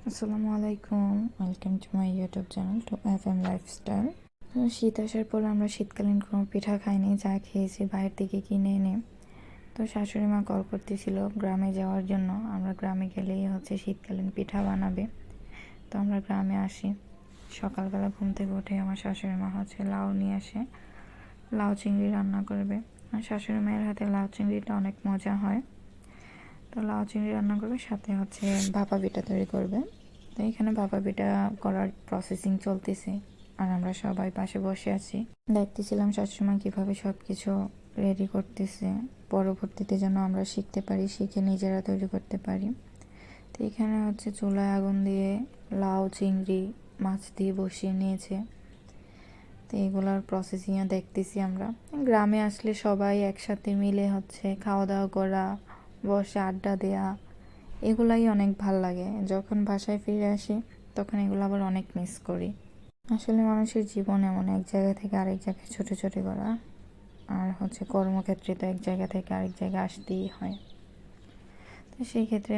আসসালামু আলাইকুম, welcome to my YouTube channel to FM lifestyle. শীত আসার পর আমরা শীতকালীন কোনো পিঠা খাইনি, যা খেয়েছি বাইরে থেকে কিনে এনে। তো শাশুড়ি মা কল করতেছিল গ্রামে যাওয়ার জন্য। আমরা গ্রামে গেলেই শীতকালীন পিঠা বানাবে। তো আমরা গ্রামে আসি। সকালবেলা ঘুম থেকে উঠে আমার শাশুড়ি মা লাউ নিয়ে আসে, লাউ চিংড়ি রান্না করবে। আর শাশুড়ি মায়ের হাতে লাউ চিংড়িটা অনেক মজা হয়। তো লাউ চিংড়ি রান্না করবে, সাথে ভাপা পিঠা তৈরি করবে। তো এখানে ভাপা পিঠা করার প্রসেসিং চলতেছে, আর আমরা সবাই পাশে বসে আছি, দেখতেছিলাম শাশুড়িমা কীভাবে সব কিছু রেডি করতেছে, পরবর্তীতে যেন আমরা শিখতে পারি, শিখে নিজেরা তৈরি করতে পারি। তো এখানে চুলায় আগুন দিয়ে লাউ চিংড়ি মাছ দিয়ে বসিয়ে নিয়েছে। তো এগুলোর প্রসেসিংও দেখতেছি আমরা। গ্রামে আসলে সবাই একসাথে মিলে খাওয়া দাওয়া করা, বসে আড্ডা দেয়া, এগুলাই অনেক ভাল লাগে। যখন বাসায় ফিরে আসি তখন এগুলো আবার অনেক মিস করি। আসলে মানুষের জীবন এমন, এক জায়গা থেকে আরেক জায়গায় ছুটে করা, আর কর্মক্ষেত্রে তো এক জায়গা থেকে আরেক জায়গায় আসতেই হয়। তো সেই ক্ষেত্রে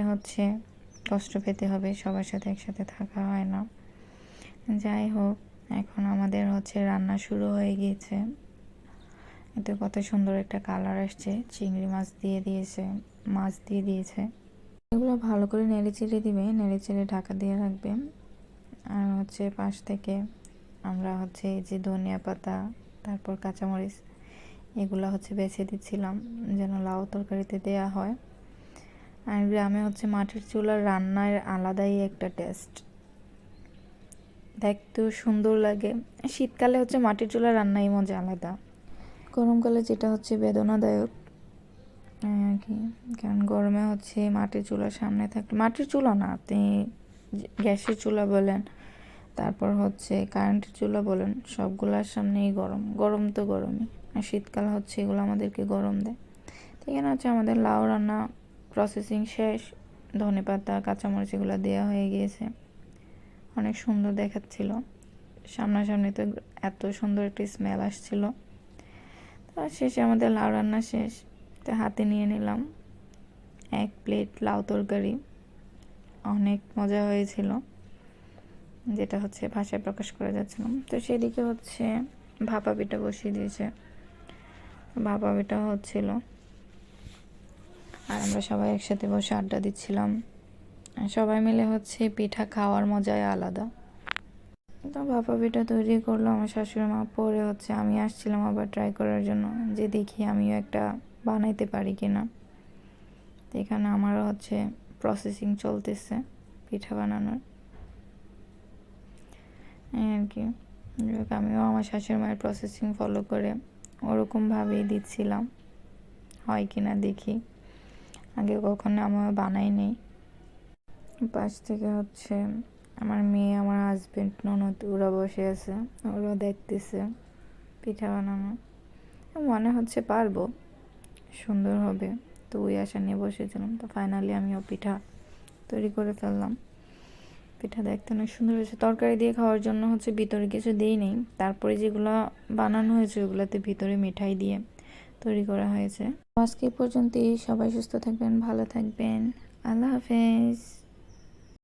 কষ্ট পেতে হবে, সবার সাথে একসাথে থাকা হয় না। যাই হোক, এখন আমাদের রান্না শুরু হয়ে গিয়েছে। এতে কত সুন্দর একটা কালার আসছে। চিংড়ি মাছ দিয়ে দিয়েছে। এগুলো ভালো করে নেড়ে চেড়ে দিবে, নেড়ে চেড়ে ঢাকা দিয়ে রাখবে। আর পাশ থেকে আমরা এই যে ধনিয়া পাতা, তারপর কাঁচামরিচ, এগুলো বেছে দিচ্ছিলাম যেন লাউ তরকারিতে দেয়া হয়। আর গ্রামে মাটির চুলার রান্নার আলাদাই একটা টেস্ট, দেখতেও সুন্দর লাগে। শীতকালে মাটির চুলার রান্নাই মজা আলাদা, গরমকালে যেটা বেদনাদায়ক আর কি। কারণ গরমে মাটির চুলার সামনে থাকলে, মাটির চুলা না, আপনি গ্যাসের চুলা বলেন, তারপর কারেন্টের চুলা বলেন, সবগুলার সামনেই গরম। গরম তো গরমই, আর শীতকাল এগুলো আমাদেরকে গরম দেয়। তো এখানে আমাদের লাউ রান্না প্রসেসিং শেষ। ধনেপাতা কাঁচামরিচ এগুলো দেওয়া হয়ে গিয়েছে, অনেক সুন্দর দেখাচ্ছিল। সামনাসামনি তো এত সুন্দর একটা স্মেল আসছিল। তার শেষে আমাদের লাউ রান্না শেষ। তো হাতে নিয়ে নিলাম এক প্লেট লাউ তরকারি, অনেক মজা হয়েছিল, যেটা ভাষায় প্রকাশ করা যাচ্ছিলাম। তো সেদিকে ভাপা পিঠা বসিয়ে দিয়েছে, ভাপা পিঠা হচ্ছিল, আর আমরা সবাই একসাথে বসে আড্ডা দিচ্ছিলাম। সবাই মিলে পিঠা খাওয়ার মজাই আলাদা। তো ভাপা পিঠা তৈরি করলো আমার শাশুড়ি মা। পরে আমি আসছিলাম আবার ট্রাই করার জন্য, যে দেখি আমিও একটা বানাইতে পারি কিনা। তো এখানে আমারও প্রসেসিং চলতেছে পিঠা বানানোর, এই আর কি। আমিও আমার শাশুড়ি মায়ের প্রসেসিং ফলো করে ওরকমভাবেই দিচ্ছিলাম, হয় কিনা দেখি। আগে কখনো আমার বানাই নেই। পাশ থেকে আমার মেয়ে, আমার হাজবেন্ড, ননদ, ওরা বসে আছে, ওরা দেখতেছে পিঠা বানানো। মনে পারবো, সুন্দর হবে। তো ওই আশা নিয়ে বসেছিলাম। তো ফাইনালি আমিও পিঠা তৈরি করে ফেললাম। পিঠা দেখতে অনেক সুন্দর হয়েছে। তরকারি দিয়ে খাওয়ার জন্য ভিতরে কিছু দিই নেই, তারপরে যেগুলো বানানো হয়েছে ওগুলোতে ভিতরে মিঠাই দিয়ে তৈরি করা হয়েছে। আজকে এই পর্যন্তই। সবাই সুস্থ থাকবেন, ভালো থাকবেন। আল্লাহ হাফেজ।